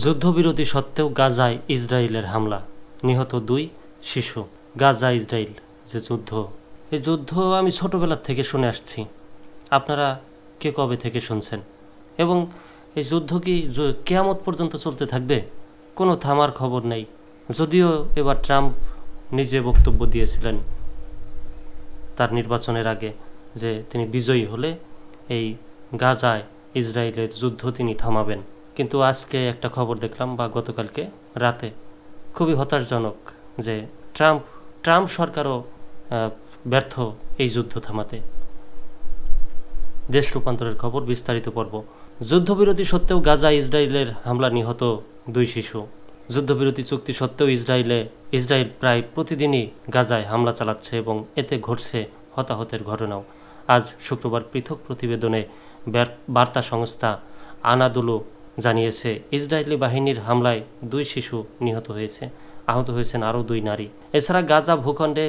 যুদ্ধবিরতি সত্ত্বেও গাজায় ইসরায়েলের হামলা, নিহত 2 শিশু। গাজা ইসরায়েল যে যুদ্ধ, এই যুদ্ধ আমি ছোটবেলার থেকে শুনে আসছি। আপনারা কে কবে থেকে শুনছেন? এবং এই যুদ্ধ কি কিয়ামত পর্যন্ত চলতে থাকবে? কোনো থামার খবর নেই। যদিও এবার ট্রাম্প নিজে বক্তব্য দিয়েছিলেন তার নির্বাচনের আগে যে তিনি বিজয়ী হলে এই গাজায় ইসরায়েলের যুদ্ধ তিনি থামাবেন। কিন্তু আজকে একটা খবর দেখলাম, বা গতকালকে রাতে, খুবই হতাশজনক যে ট্রাম্প সরকারও ব্যর্থ এই যুদ্ধ থামাতে। দেশ রূপান্তরের খবর, বিস্তারিত পর্ব। যুদ্ধবিরতি সত্ত্বেও গাজা ইসরায়েলের হামলা, নিহত 2 শিশু। যুদ্ধবিরতি চুক্তি সত্ত্বেও ইসরায়েল প্রায় প্রতিদিনই গাজায় হামলা চালাচ্ছে এবং এতে ঘটছে হতাহতের ঘটনাও। আজ শুক্রবার পৃথক প্রতিবেদনে বার্তা সংস্থা আনাদুলু জানিয়েছে, ইসরায়েলি বাহিনীর হামলায় 2 শিশু নিহত হয়েছে, আহত হয়েছেন আরও 2 নারী। এছাড়া গাজা ভূখণ্ডে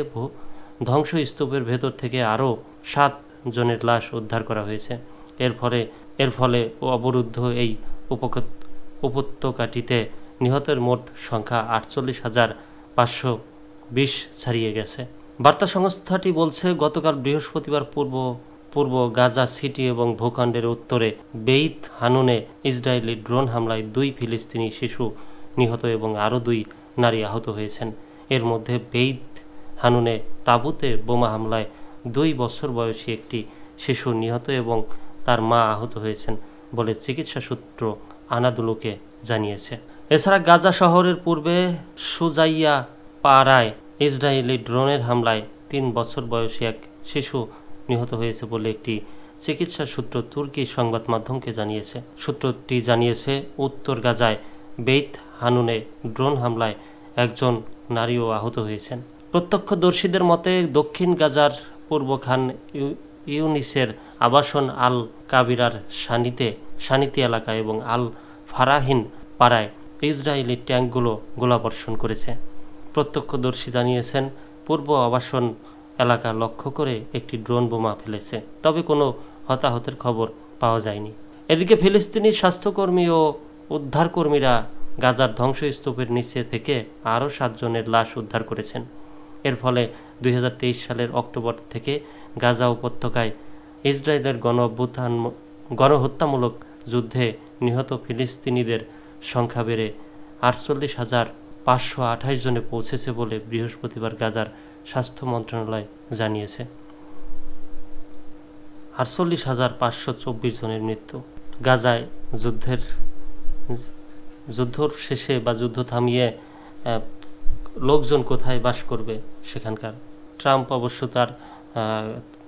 ধ্বংসস্তূপের ভেতর থেকে আরও 7 জনের লাশ উদ্ধার করা হয়েছে। এর ফলে অবরুদ্ধ এই উপত্যকাটিতে নিহতের মোট সংখ্যা 48,520 ছাড়িয়ে গেছে। বার্তা সংস্থাটি বলছে, গতকাল বৃহস্পতিবার পূর্ব গাজা সিটি এবং ভূখণ্ডের উত্তরে বেইত হানুনে ইসরায়েলি ড্রোন হামলায় 2 ফিলিস্তিনি শিশু নিহত এবং আরও 2 নারী আহত হয়েছেন। এর মধ্যে বেইত হানুনে তাঁবুতে বোমা হামলায় 2 বছর বয়সী একটি শিশু নিহত এবং তার মা আহত হয়েছেন বলে চিকিৎসা সূত্র আনাদুলুকে জানিয়েছে। এছাড়া গাজা শহরের পূর্বে সুজাইয়া পাড়ায় ইসরায়েলি ড্রোনের হামলায় 3 বছর বয়সী এক শিশু নিহত হয়েছে বলে একটি চিকিৎসা সূত্র তুর্কি সংবাদ মাধ্যমকে জানিয়েছে। সূত্রটি জানিয়েছে, উত্তর গাজায় বেইত হানুনে ড্রোন হামলায় 1 নারীও আহত হয়েছেন। প্রত্যক্ষদর্শীদের মতে, দক্ষিণ গাজার পূর্ব খান ইউনিসের আবাসন আল কাবিরার সানিতি এলাকা এবং আল ফারাহিন পাড়ায় ইসরায়েলি ট্যাঙ্কগুলো গোলাবর্ষণ করেছে। প্রত্যক্ষদর্শী জানিয়েছেন, পূর্ব আবাসন এলাকা লক্ষ্য করে একটি ড্রোন বোমা ফেলেছে, তবে কোনো হতাহতের খবর পাওয়া যায়নি। এদিকে ফিলিস্তিনি স্বাস্থ্যকর্মী ও উদ্ধারকর্মীরা গাজার ধ্বংসস্তূপের নিচে থেকে আরও 7 জনের লাশ উদ্ধার করেছেন। এর ফলে 2023 সালের অক্টোবর থেকে গাজা উপত্যকায় ইসরায়েলের গণহত্যামূলক যুদ্ধে নিহত ফিলিস্তিনিদের সংখ্যা বেড়ে 48,528 জনে পৌঁছেছে বলে বৃহস্পতিবার গাজার স্বাস্থ্য মন্ত্রণালয় জানিয়েছে। 48,524 জনের মৃত্যু। গাজায় যুদ্ধর শেষে বা যুদ্ধ থামিয়ে লোকজন কোথায় বাস করবে সেখানকার? ট্রাম্প অবশ্য তার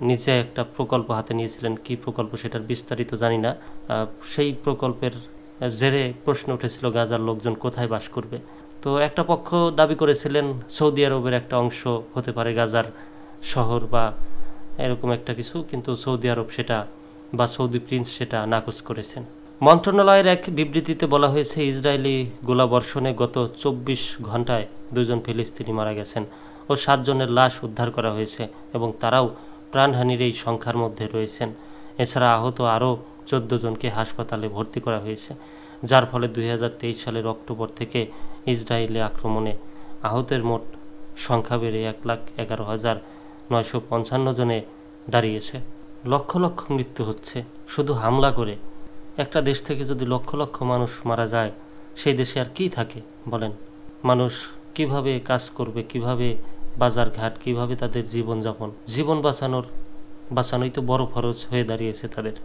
নিজে একটা প্রকল্প হাতে নিয়েছিলেন। কি প্রকল্প সেটার বিস্তারিত জানি না। সেই প্রকল্পের জেরে প্রশ্ন উঠেছিল গাজার লোকজন কোথায় বাস করবে। তো একটা পক্ষ দাবি করেছিলেন সৌদি আরবের একটা অংশ হতে পারে গাজার শহর বা এরকম একটা কিছু, কিন্তু সৌদি আরব সেটা বা সৌদি প্রিন্স সেটা নাকচ করেছেন। মন্ত্রণালয়ের এক বিবৃতিতে বলা হয়েছে, ইসরায়েলি গোলাবর্ষণে গত 24 ঘন্টায় 2 জন ফিলিস্তিনি মারা গেছেন ও 7 জনের লাশ উদ্ধার করা হয়েছে এবং তারাও প্রাণহানির এই সংখ্যার মধ্যে রয়েছেন। এছাড়া আহত আরও 14 জনকে হাসপাতালে ভর্তি করা হয়েছে, যার ফলে 2023 সালের অক্টোবর থেকে ইসরায়েলি আক্রমণে আহতের মোট সংখ্যা বেড়ে 1,11,955 জনে দাঁড়িয়েছে। লক্ষ লক্ষ মৃত্যু হচ্ছে শুধু হামলা করে। একটা দেশ থেকে যদি লক্ষ লক্ষ মানুষ মারা যায়, সেই দেশে আর কি থাকে বলেন? মানুষ কিভাবে কাজ করবে, কিভাবে বাজারঘাট, কিভাবে তাদের জীবন বাঁচানোই তো বড় খরচ হয়ে দাঁড়িয়েছে তাদের।